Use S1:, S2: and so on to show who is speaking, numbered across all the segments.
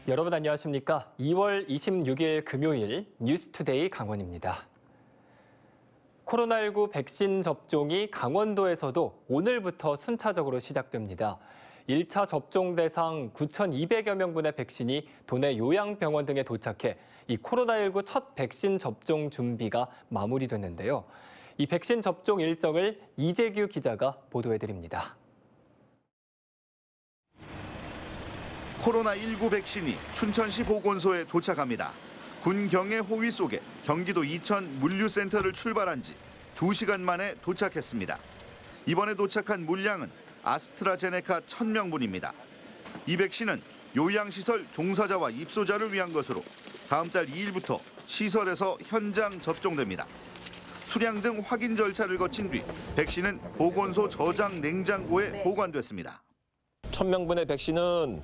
S1: 여러분 안녕하십니까? 2월 26일 금요일 뉴스투데이 강원입니다. 코로나19 백신 접종이 강원도에서도 오늘부터 순차적으로 시작됩니다. 1차 접종 대상 9,200여 명분의 백신이 도내 요양병원 등에 도착해 이 코로나19 첫 백신 접종 준비가 마무리됐는데요. 이 백신 접종 일정을 이재규 기자가 보도해드립니다.
S2: 코로나19 백신이 춘천시 보건소에 도착합니다. 군 경의 호위 속에 경기도 이천 물류센터를 출발한 지 2시간 만에 도착했습니다. 이번에 도착한 물량은 아스트라제네카 1,000명분입니다. 이 백신은 요양시설 종사자와 입소자를 위한 것으로 다음 달 2일부터 시설에서 현장 접종됩니다. 수량 등 확인 절차를 거친 뒤 백신은 보건소 저장 냉장고에 보관됐습니다.
S3: 1,000명분의 백신은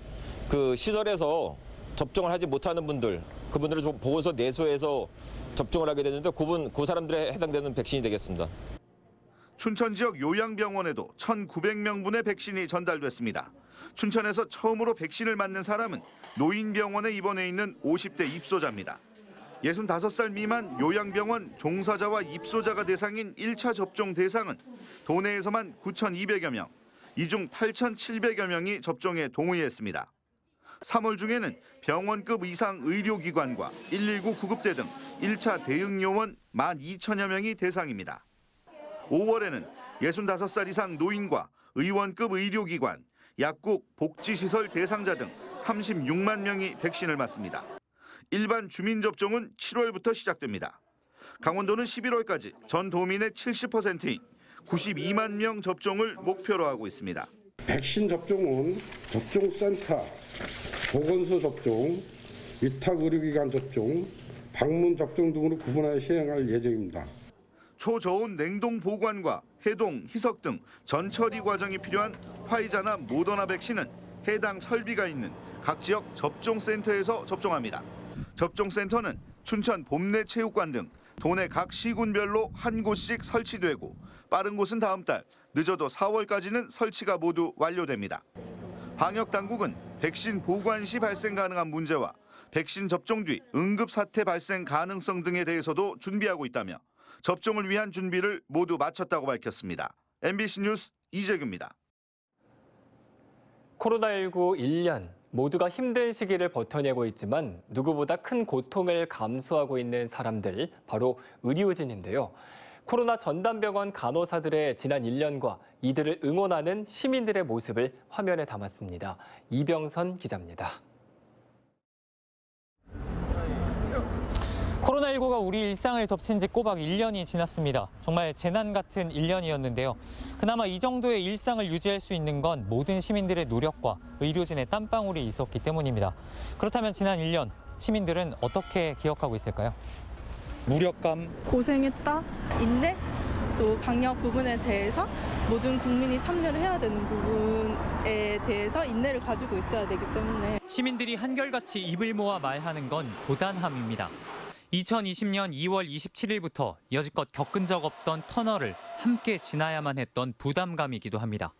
S3: 그 시설에서 접종을 하지 못하는 분들, 그분들을 좀 보건소 내소에서 접종을 하게 되는데 그 사람들에 해당되는 백신이 되겠습니다.
S2: 춘천 지역 요양병원에도 1,900명분의 백신이 전달됐습니다. 춘천에서 처음으로 백신을 맞는 사람은 노인병원에 입원해 있는 50대 입소자입니다. 65살 미만 요양병원 종사자와 입소자가 대상인 1차 접종 대상은 도내에서만 9,200여 명, 이 중 8,700여 명이 접종에 동의했습니다. 3월 중에는 병원급 이상 의료기관과 119 구급대 등 1차 대응 요원 12,000여 명이 대상입니다. 5월에는 65살 이상 노인과 의원급 의료기관, 약국, 복지시설 대상자 등 36만 명이 백신을 맞습니다. 일반 주민 접종은 7월부터 시작됩니다. 강원도는 11월까지 전 도민의 70%인 92만 명 접종을 목표로 하고 있습니다.
S4: 백신 접종은 접종센터, 보건소 접종, 위탁의료기관 접종, 방문 접종 등으로 구분하여 시행할 예정입니다.
S2: 초저온 냉동 보관과 해동, 희석 등 전처리 과정이 필요한 화이자나 모더나 백신은 해당 설비가 있는 각 지역 접종센터에서 접종합니다. 접종센터는 춘천 봄내체육관 등 도내 각 시군별로 한 곳씩 설치되고 빠른 곳은 다음 달, 늦어도 4월까지는 설치가 모두 완료됩니다. 방역당국은 백신 보관 시 발생 가능한 문제와 백신 접종 뒤 응급사태 발생 가능성 등에 대해서도 준비하고 있다며 접종을 위한 준비를 모두 마쳤다고 밝혔습니다. MBC 뉴스 이재규입니다.
S1: 코로나19 1년 모두가 힘든 시기를 버텨내고 있지만 누구보다 큰 고통을 감수하고 있는 사람들, 바로 의료진인데요. 코로나 전담병원 간호사들의 지난 1년과 이들을 응원하는 시민들의 모습을 화면에 담았습니다. 이병선 기자입니다.
S5: 코로나19가 우리 일상을 덮친 지 꼬박 1년이 지났습니다. 정말 재난 같은 1년이었는데요. 그나마 이 정도의 일상을 유지할 수 있는 건 모든 시민들의 노력과 의료진의 땀방울이 있었기 때문입니다. 그렇다면 지난 1년 시민들은 어떻게 기억하고 있을까요? 무력감,
S6: 고생했다, 인내, 또 방역 부분에 대해서 모든 국민이 참여를 해야 되는 부분에 대해서 인내를 가지고 있어야 되기 때문에
S5: 시민들이 한결같이 입을 모아 말하는 건 고단함입니다. 2020년 2월 27일부터 여지껏 겪은 적 없던 터널을 함께 지나야만 했던 부담감이기도 합니다.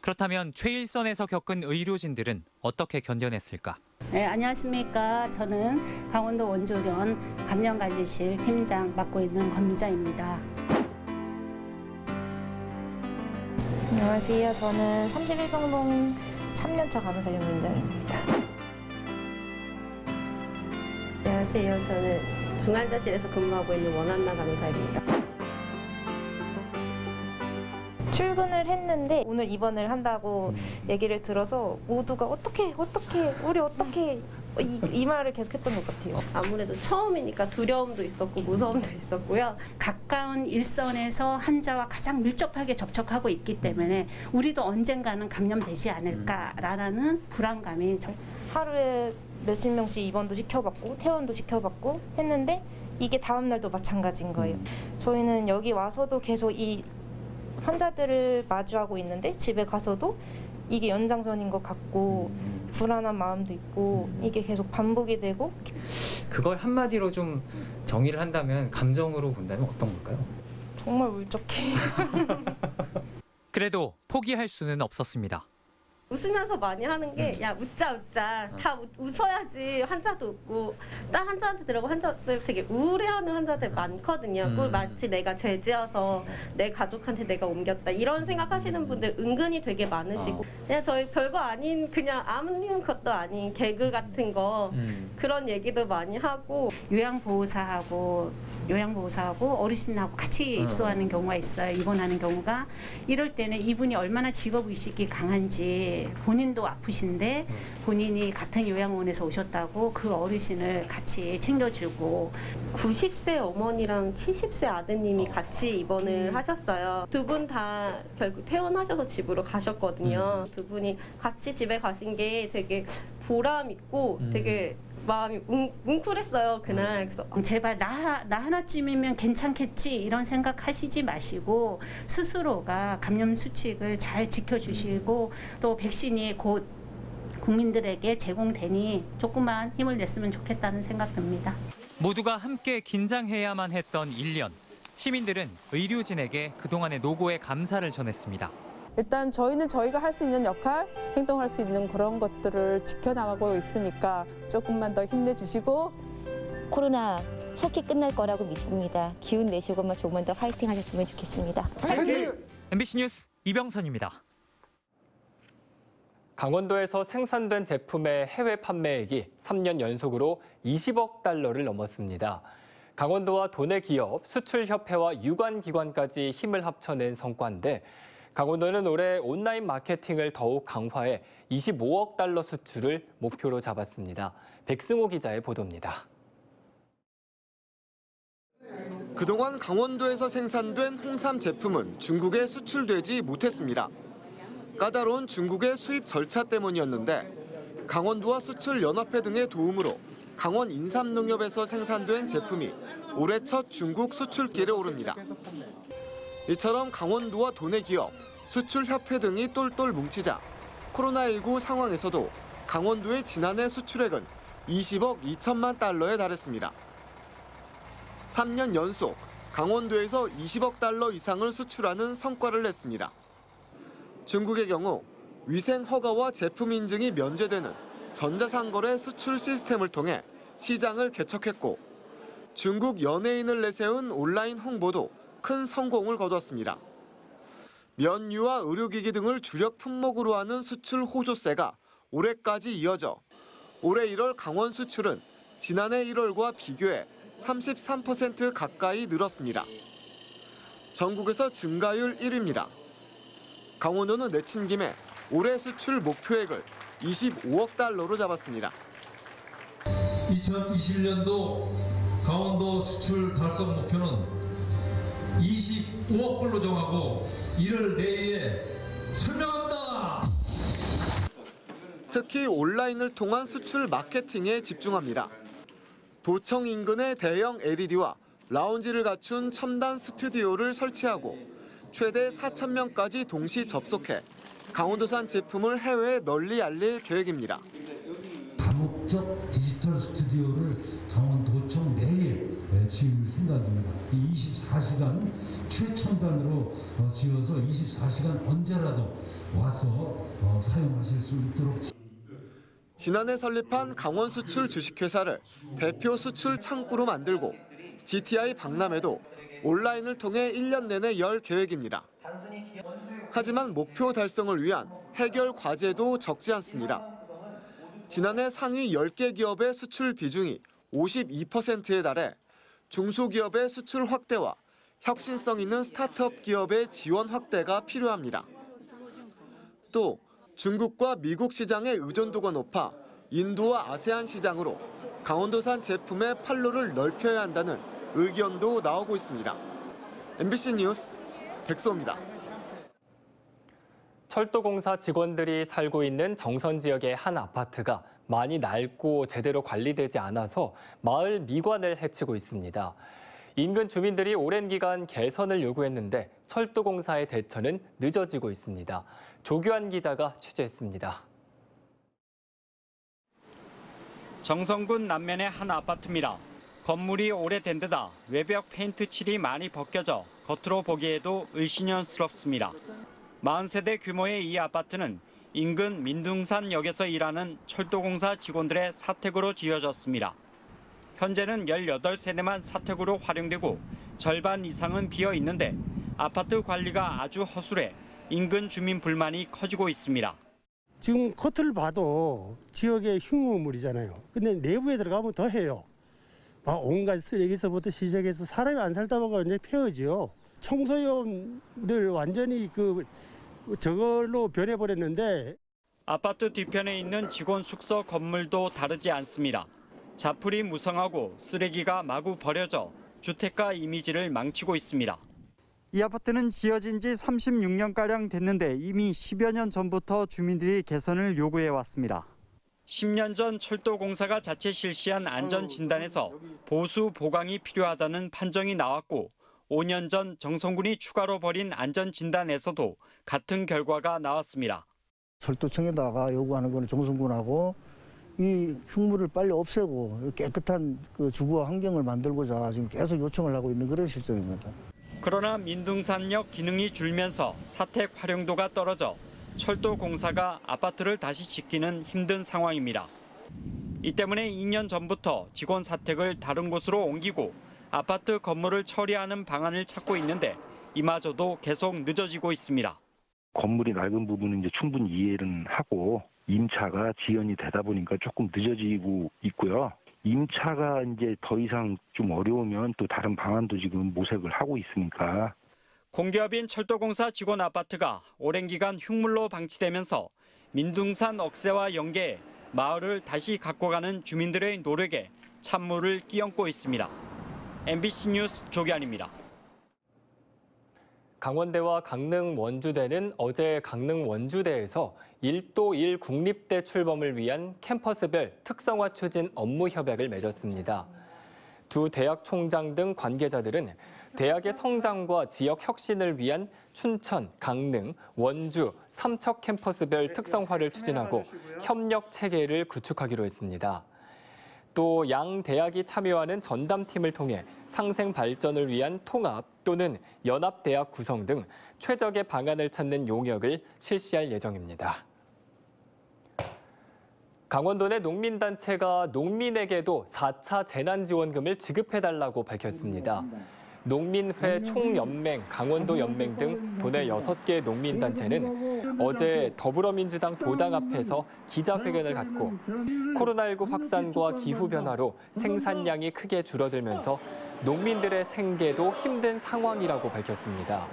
S5: 그렇다면 최일선에서 겪은 의료진들은 어떻게 견뎌냈을까?
S7: 네, 안녕하십니까. 저는 강원도 원조련 감염관리실 팀장 맡고 있는 권미자입니다.
S8: 안녕하세요. 저는 31병동 3년차 간호사 윤민정입니다.
S9: 안녕하세요. 저는 중환자실에서 근무하고 있는 원한나 간호사입니다.
S8: 출근을 했는데 오늘 입원을 한다고 얘기를 들어서 모두가 어떻게 우리 어떻게 이 말을 계속했던 것 같아요.
S9: 아무래도 처음이니까 두려움도 있었고 무서움도 있었고요.
S7: 가까운 일선에서 환자와 가장 밀접하게 접촉하고 있기 때문에 우리도 언젠가는 감염되지 않을까라는 불안감이
S8: 하루에 몇십 명씩 입원도 시켜봤고 퇴원도 시켜봤고 했는데 이게 다음 날도 마찬가지인 거예요. 저희는 여기 와서도 계속 이 환자들을 마주하고 있는데 집에 가서도 이게 연장선인 것 같고 불안한 마음도 있고 이게 계속 반복이 되고.
S5: 그걸 한마디로 좀 정의를 한다면, 감정으로 본다면 어떤 걸까요?
S8: 정말 울적해.
S5: 그래도 포기할 수는 없었습니다.
S9: 웃으면서 많이 하는 게 야 웃자 다 웃어야지 환자도 웃고 딱 환자한테 들어가고 환자들 되게 우울해하는 환자들 많거든요. 그걸 마치 내가 죄지어서 내 가족한테 내가 옮겼다 이런 생각하시는 분들 은근히 되게 많으시고 그냥 저희 별거 아닌 그냥 아무런 것도 아닌 개그 같은 거 그런 얘기도 많이 하고
S7: 요양보호사하고 어르신하고 같이 입소하는 경우가 있어요. 입원하는 경우가. 이럴 때는 이분이 얼마나 직업의식이 강한지 본인도 아프신데 본인이 같은 요양원에서 오셨다고 그 어르신을 같이 챙겨주고
S9: 90세 어머니랑 70세 아드님이 같이 입원을 하셨어요. 두 분 다 결국 퇴원하셔서 집으로 가셨거든요. 두 분이 같이 집에 가신 게 되게 보람 있고 되게 마음이 뭉클했어요 그날. 그래서
S7: 제발 나 하나쯤이면 괜찮겠지 이런 생각하시지 마시고 스스로가 감염 수칙을 잘 지켜주시고 또 백신이 곧 국민들에게 제공되니 조금만 힘을 냈으면 좋겠다는 생각 듭니다.
S5: 모두가 함께 긴장해야만 했던 1년. 시민들은 의료진에게 그동안의 노고에 감사를 전했습니다.
S6: 일단 저희는 저희가 할 수 있는 역할, 행동할 수 있는 그런 것들을 지켜나가고 있으니까 조금만 더 힘내주시고
S10: 코로나 속히 끝날 거라고 믿습니다. 기운 내시고만 조금만 더 화이팅 하셨으면 좋겠습니다.
S5: 화이팅! MBC 뉴스 이병선입니다.
S1: 강원도에서 생산된 제품의 해외 판매액이 3년 연속으로 20억 달러를 넘었습니다. 강원도와 도내 기업, 수출협회와 유관기관까지 힘을 합쳐낸 성과인데 강원도는 올해 온라인 마케팅을 더욱 강화해 25억 달러 수출을 목표로 잡았습니다. 백승호 기자의 보도입니다.
S11: 그동안 강원도에서 생산된 홍삼 제품은 중국에 수출되지 못했습니다. 까다로운 중국의 수입 절차 때문이었는데 강원도와 수출연합회 등의 도움으로 강원 인삼농협에서 생산된 제품이 올해 첫 중국 수출길에 오릅니다. 이처럼 강원도와 도내 기업, 수출협회 등이 똘똘 뭉치자 코로나19 상황에서도 강원도의 지난해 수출액은 20억 2천만 달러에 달했습니다. 3년 연속 강원도에서 20억 달러 이상을 수출하는 성과를 냈습니다. 중국의 경우 위생 허가와 제품 인증이 면제되는 전자상거래 수출 시스템을 통해 시장을 개척했고 중국 연예인을 내세운 온라인 홍보도 큰 성공을 거뒀습니다. 면류와 의료기기 등을 주력 품목으로 하는 수출 호조세가 올해까지 이어져 올해 1월 강원 수출은 지난해 1월과 비교해 33% 가까이 늘었습니다. 전국에서 증가율 1위입니다. 강원도는 내친 김에 올해 수출 목표액을 25억 달러로 잡았습니다.
S12: 2021년도 강원도 수출 달성 목표는 25억 불로 정하고 이를 내외에 천명한다.
S11: 특히 온라인을 통한 수출 마케팅에 집중합니다. 도청 인근에 대형 LED와 라운지를 갖춘 첨단 스튜디오를 설치하고 최대 4,000명까지 동시 접속해 강원도산 제품을 해외에 널리 알릴 계획입니다.
S12: 다목적 디지털 스튜디오를 강원도청 내에 지을 생각입니다. 24시간 최첨단으로 지어서 24시간 언제라도 와서 사용하실 수 있도록.
S11: 지난해 설립한 강원 수출 주식회사를 대표 수출 창구로 만들고 GTI 박람회도 온라인을 통해 1년 내내 열 계획입니다. 하지만 목표 달성을 위한 해결 과제도 적지 않습니다. 지난해 상위 10개 기업의 수출 비중이 52%에 달해 중소기업의 수출 확대와 혁신성 있는 스타트업 기업의 지원 확대가 필요합니다. 또 중국과 미국 시장의 의존도가 높아 인도와 아세안 시장으로 강원도산 제품의 판로를 넓혀야 한다는 의견도 나오고 있습니다. MBC 뉴스 백소입니다.
S1: 철도공사 직원들이 살고 있는 정선 지역의 한 아파트가 많이 낡고 제대로 관리되지 않아서 마을 미관을 해치고 있습니다. 인근 주민들이 오랜 기간 개선을 요구했는데 철도공사의 대처는 늦어지고 있습니다. 조규환 기자가 취재했습니다.
S13: 정선군 남면의 한 아파트입니다. 건물이 오래된 데다 외벽 페인트 칠이 많이 벗겨져 겉으로 보기에도 을씨년스럽습니다. 40세대 규모의 이 아파트는 인근 민둥산역에서 일하는 철도공사 직원들의 사택으로 지어졌습니다. 현재는 18세대만 사택으로 활용되고 절반 이상은 비어 있는데 아파트 관리가 아주 허술해 인근 주민 불만이 커지고 있습니다.
S14: 지금 겉을 봐도 지역의 흉물이잖아요. 근데 내부에 들어가면 더 해요. 온갖 쓰레기서부터 시작해서 사람이 안 살다 보면 이제 폐허지요. 청소년들 완전히 저걸로 변해버렸는데.
S13: 아파트 뒤편에 있는 직원 숙소 건물도 다르지 않습니다. 자풀이 무성하고 쓰레기가 마구 버려져 주택가 이미지를 망치고 있습니다.
S15: 이 아파트는 지어진 지 36년가량 됐는데 이미 10여 년 전부터 주민들이 개선을 요구해 왔습니다.
S13: 10년 전 철도공사가 자체 실시한 안전진단에서 보수 보강이 필요하다는 판정이 나왔고 5년 전 정성군이 추가로 벌인 안전진단에서도 같은 결과가 나왔습니다.
S16: 철도청에다가 요구하는 것은 정성군하고 이 흉물을 빨리 없애고 깨끗한 주거 환경을 만들고자 지금 계속 요청을 하고 있는 그런 실정입니다.
S13: 그러나 민둥산역 기능이 줄면서 사택 활용도가 떨어져 철도공사가 아파트를 다시 짓기는 힘든 상황입니다. 이 때문에 2년 전부터 직원 사택을 다른 곳으로 옮기고 아파트 건물을 처리하는 방안을 찾고 있는데 이마저도 계속 늦어지고 있습니다.
S17: 건물이 낡은 부분은 이제 충분히 이해는 하고 임차가 지연이 되다 보니까 조금 늦어지고 있고요. 임차가 이제 더 이상 좀 어려우면 또 다른 방안도 지금 모색을 하고 있으니까.
S13: 공기업인 철도공사 직원 아파트가 오랜 기간 흉물로 방치되면서 민둥산 억새와 연계해 마을을 다시 갖고 가는 주민들의 노력에 찬물을 끼얹고 있습니다. MBC 뉴스 조기환입니다.
S1: 강원대와 강릉 원주대는 어제 강릉 원주대에서 1도 1 국립대 출범을 위한 캠퍼스별 특성화 추진 업무 협약을 맺었습니다. 두 대학 총장 등 관계자들은 대학의 성장과 지역 혁신을 위한 춘천, 강릉, 원주, 삼척 캠퍼스별 특성화를 추진하고 협력 체계를 구축하기로 했습니다. 또 양 대학이 참여하는 전담팀을 통해 상생 발전을 위한 통합 또는 연합대학 구성 등 최적의 방안을 찾는 용역을 실시할 예정입니다. 강원도 내 농민단체가 농민에게도 4차 재난지원금을 지급해달라고 밝혔습니다. 농민회 총연맹, 강원도 연맹 등 도내 6개 농민단체는 어제 더불어민주당 도당 앞에서 기자회견을 갖고 코로나19 확산과 기후변화로 생산량이 크게 줄어들면서 농민들의 생계도 힘든 상황이라고 밝혔습니다.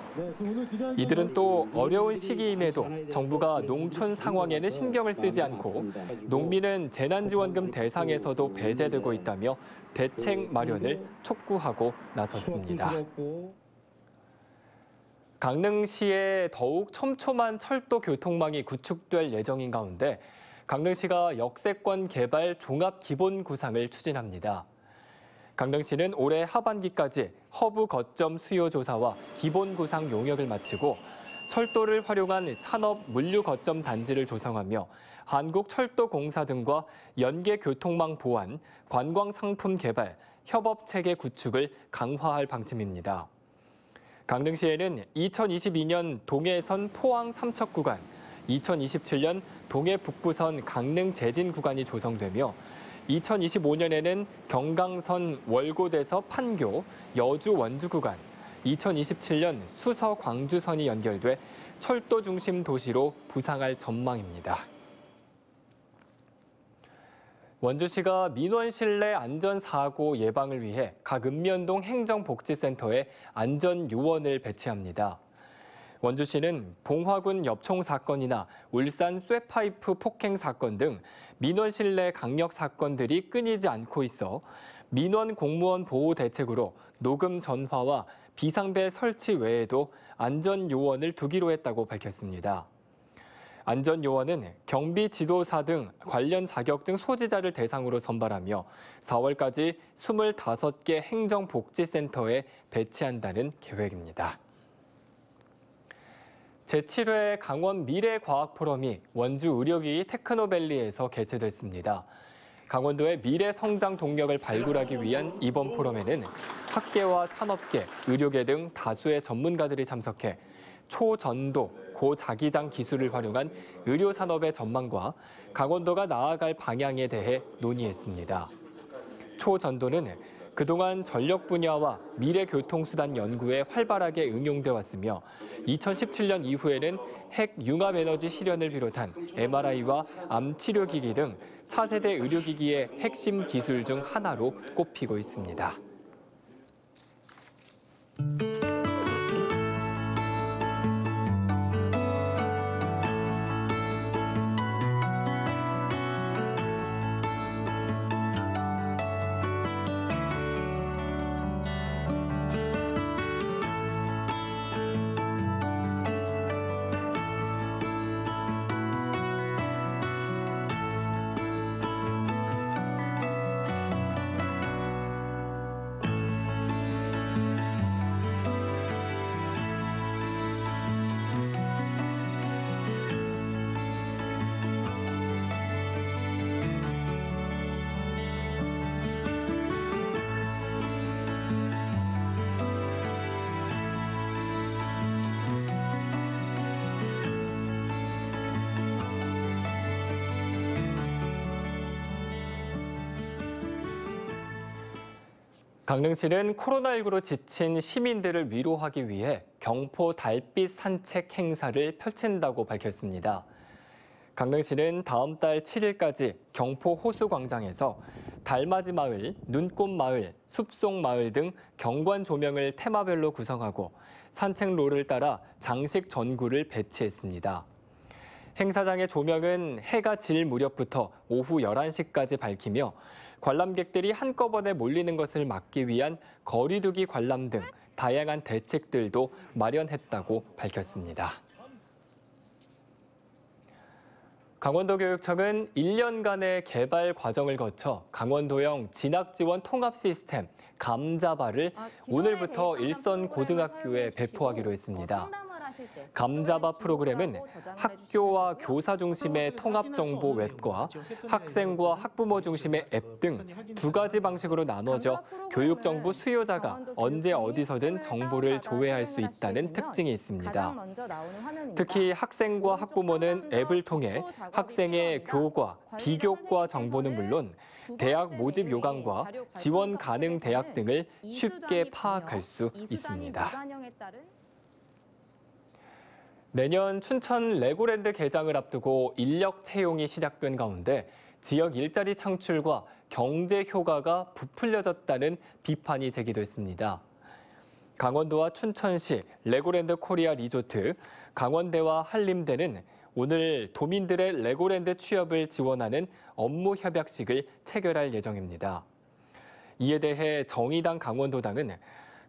S1: 이들은 또 어려운 시기임에도 정부가 농촌 상황에는 신경을 쓰지 않고 농민은 재난지원금 대상에서도 배제되고 있다며 대책 마련을 촉구하고 나섰습니다. 강릉시에 더욱 촘촘한 철도 교통망이 구축될 예정인 가운데 강릉시가 역세권 개발 종합 기본 구상을 추진합니다. 강릉시는 올해 하반기까지 허브 거점 수요 조사와 기본 구상 용역을 마치고 철도를 활용한 산업 물류 거점 단지를 조성하며 한국철도공사 등과 연계 교통망 보완, 관광 상품 개발, 협업 체계 구축을 강화할 방침입니다. 강릉시에는 2022년 동해선 포항 삼척 구간, 2027년 동해 북부선 강릉 제진 구간이 조성되며 2025년에는 경강선 월곶에서 판교, 여주 원주 구간, 2027년 수서 광주선이 연결돼 철도 중심 도시로 부상할 전망입니다. 원주시가 민원 실내 안전사고 예방을 위해 각 읍면동 행정복지센터에 안전요원을 배치합니다. 원주시는 봉화군 엽총 사건이나 울산 쇠파이프 폭행 사건 등 민원 실내 강력 사건들이 끊이지 않고 있어 민원 공무원 보호 대책으로 녹음 전화와 비상벨 설치 외에도 안전요원을 두기로 했다고 밝혔습니다. 안전요원은 경비 지도사 등 관련 자격증 소지자를 대상으로 선발하며 4월까지 25개 행정복지센터에 배치한다는 계획입니다. 제7회 강원 미래과학포럼이 원주 의료기 테크노밸리에서 개최됐습니다. 강원도의 미래 성장 동력을 발굴하기 위한 이번 포럼에는 학계와 산업계, 의료계 등 다수의 전문가들이 참석해 초전도, 고자기장 기술을 활용한 의료 산업의 전망과 강원도가 나아갈 방향에 대해 논의했습니다. 초전도는 그동안 전력 분야와 미래 교통수단 연구에 활발하게 응용돼 왔으며 2017년 이후에는 핵 융합 에너지 실현을 비롯한 MRI와 암 치료기기 등 차세대 의료기기의 핵심 기술 중 하나로 꼽히고 있습니다. 강릉시는 코로나19로 지친 시민들을 위로하기 위해 경포 달빛 산책 행사를 펼친다고 밝혔습니다. 강릉시는 다음 달 7일까지 경포 호수광장에서 달맞이 마을, 눈꽃 마을, 숲속 마을 등 경관 조명을 테마별로 구성하고 산책로를 따라 장식 전구를 배치했습니다. 행사장의 조명은 해가 질 무렵부터 오후 11시까지 밝히며 관람객들이 한꺼번에 몰리는 것을 막기 위한 거리두기 관람 등 다양한 대책들도 마련했다고 밝혔습니다. 강원도교육청은 1년간의 개발 과정을 거쳐 강원도형 진학지원 통합 시스템 감자바를 오늘부터 일선 고등학교에 배포하기로 했습니다. 감자바 프로그램은 학교와 교사 중심의 통합정보 웹과 학생과 학부모 중심의 앱 등 두 가지 방식으로 나눠져 교육정보 수요자가 언제 어디서든 정보를 조회할 수 있다는 특징이 있습니다. 특히 학생과 학부모는 앱을 통해 학생의 교과, 비교과 정보는 물론 대학 모집 요강과 지원 가능 대학 등을 쉽게 파악할 수 있습니다. 내년 춘천 레고랜드 개장을 앞두고 인력 채용이 시작된 가운데 지역 일자리 창출과 경제 효과가 부풀려졌다는 비판이 제기됐습니다. 강원도와 춘천시, 레고랜드 코리아 리조트, 강원대와 한림대는 오늘 도민들의 레고랜드 취업을 지원하는 업무 협약식을 체결할 예정입니다. 이에 대해 정의당 강원도당은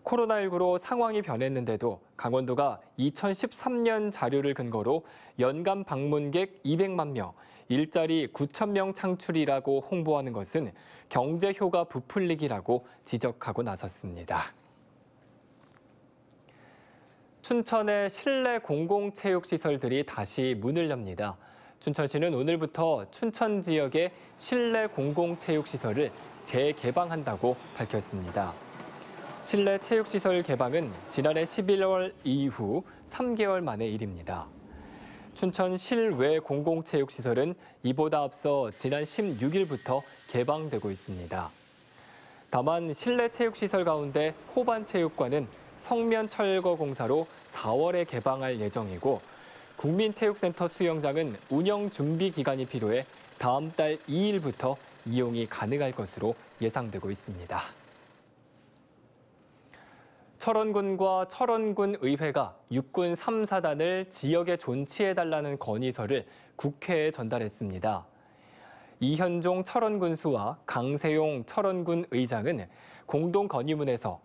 S1: 코로나19로 상황이 변했는데도 강원도가 2013년 자료를 근거로 연간 방문객 200만 명, 일자리 9,000명 창출이라고 홍보하는 것은 경제 효과 부풀리기라고 지적하고 나섰습니다. 춘천의 실내 공공체육시설들이 다시 문을 엽니다. 춘천시는 오늘부터 춘천 지역의 실내 공공체육시설을 재개방한다고 밝혔습니다. 실내 체육시설 개방은 지난해 11월 이후 3개월 만의 일입니다. 춘천 실외 공공체육시설은 이보다 앞서 지난 16일부터 개방되고 있습니다. 다만 실내 체육시설 가운데 호반체육관은 성면철거공사로 4월에 개방할 예정이고 국민체육센터 수영장은 운영 준비 기간이 필요해 다음 달 2일부터 이용이 가능할 것으로 예상되고 있습니다. 철원군과 철원군 의회가 육군 3사단을 지역에 존치해달라는 건의서를 국회에 전달했습니다. 이현종 철원군수와 강세용 철원군 의장은 공동 건의문에서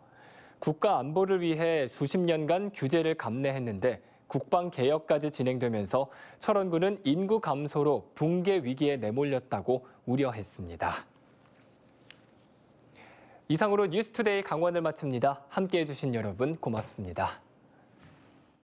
S1: 국가 안보를 위해 수십 년간 규제를 감내했는데 국방개혁까지 진행되면서 철원군은 인구 감소로 붕괴 위기에 내몰렸다고 우려했습니다. 이상으로 뉴스투데이 강원을 마칩니다. 함께해 주신 여러분 고맙습니다.